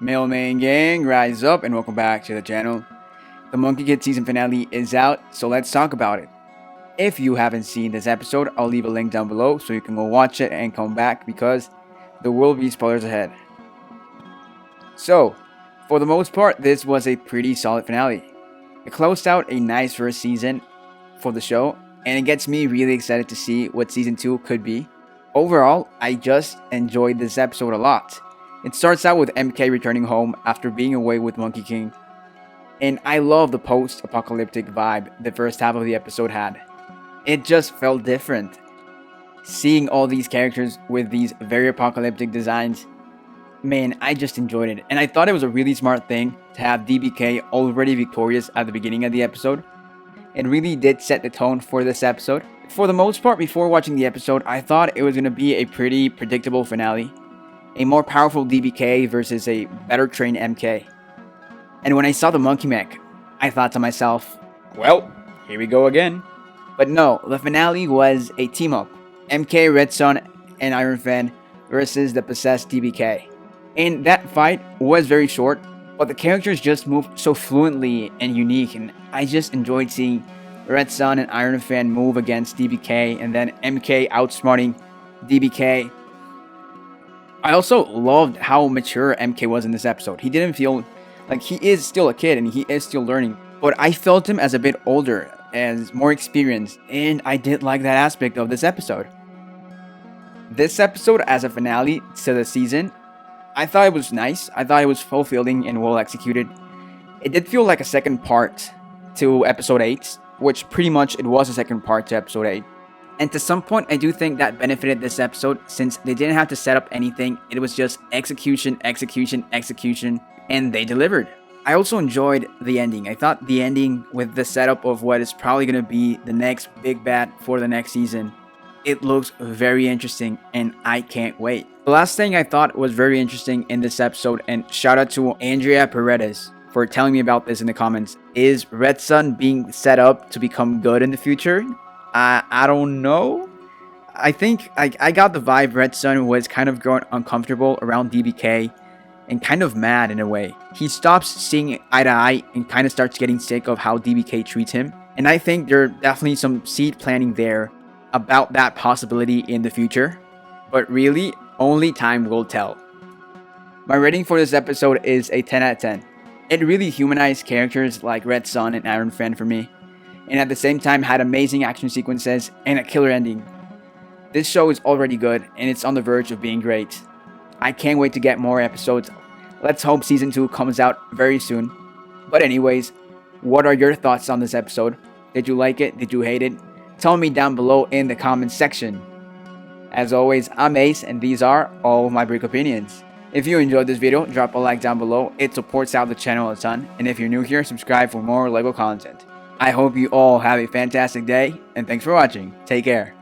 Mailman gang, rise up and welcome back to the channel. The Monkey Kid season finale is out, so let's talk about it. If you haven't seen this episode, I'll leave a link down below so you can go watch it and come back because there will be spoilers ahead. So, for the most part, this was a pretty solid finale. It closed out a nice first season for the show, and it gets me really excited to see what season 2 could be. Overall, I just enjoyed this episode a lot. It starts out with MK returning home after being away with Monkey King. And I love the post-apocalyptic vibe the first half of the episode had. It just felt different. Seeing all these characters with these very apocalyptic designs, man, I just enjoyed it. And I thought it was a really smart thing to have DBK already victorious at the beginning of the episode. It really did set the tone for this episode. For the most part, before watching the episode, I thought it was going to be a pretty predictable finale. A more powerful DBK versus a better trained MK. And when I saw the Monkey Mech, I thought to myself, well, here we go again. But no, the finale was a team up. MK, Red Sun, and Iron Fan versus the possessed DBK. And that fight was very short, but the characters just moved so fluently and unique, and I just enjoyed seeing Red Sun and Iron Fan move against DBK, and then MK outsmarting DBK. I also loved how mature MK was in this episode. He didn't feel like he is still a kid and he is still learning, but I felt him as a bit older, as more experienced, and I did like that aspect of this episode. This episode as a finale to the season, I thought it was nice. I thought it was fulfilling and well executed. It did feel like a second part to episode 8, which pretty much it was a second part to episode 8. And to some point, I do think that benefited this episode since they didn't have to set up anything. It was just execution, execution, execution, and they delivered. I also enjoyed the ending. I thought the ending with the setup of what is probably going to be the next big bad for the next season, it looks very interesting and I can't wait. The last thing I thought was very interesting in this episode, and shout out to Andrea Paredes for telling me about this in the comments, is Red Sun being set up to become good in the future. I don't know. I think I got the vibe Red Sun was kind of growing uncomfortable around DBK and kind of mad in a way. He stops seeing eye to eye and kind of starts getting sick of how DBK treats him. And I think there are definitely some seed planting there about that possibility in the future. But really, only time will tell. My rating for this episode is a 10 out of 10. It really humanized characters like Red Sun and Iron Fan for me, and at the same time had amazing action sequences and a killer ending. This show is already good, and it's on the verge of being great. I can't wait to get more episodes. Let's hope season 2 comes out very soon. But anyways, what are your thoughts on this episode? Did you like it? Did you hate it? Tell me down below in the comments section. As always, I'm Ace, and these are all of my brick opinions. If you enjoyed this video, drop a like down below. It supports out the channel a ton. And if you're new here, subscribe for more LEGO content. I hope you all have a fantastic day, and thanks for watching. Take care.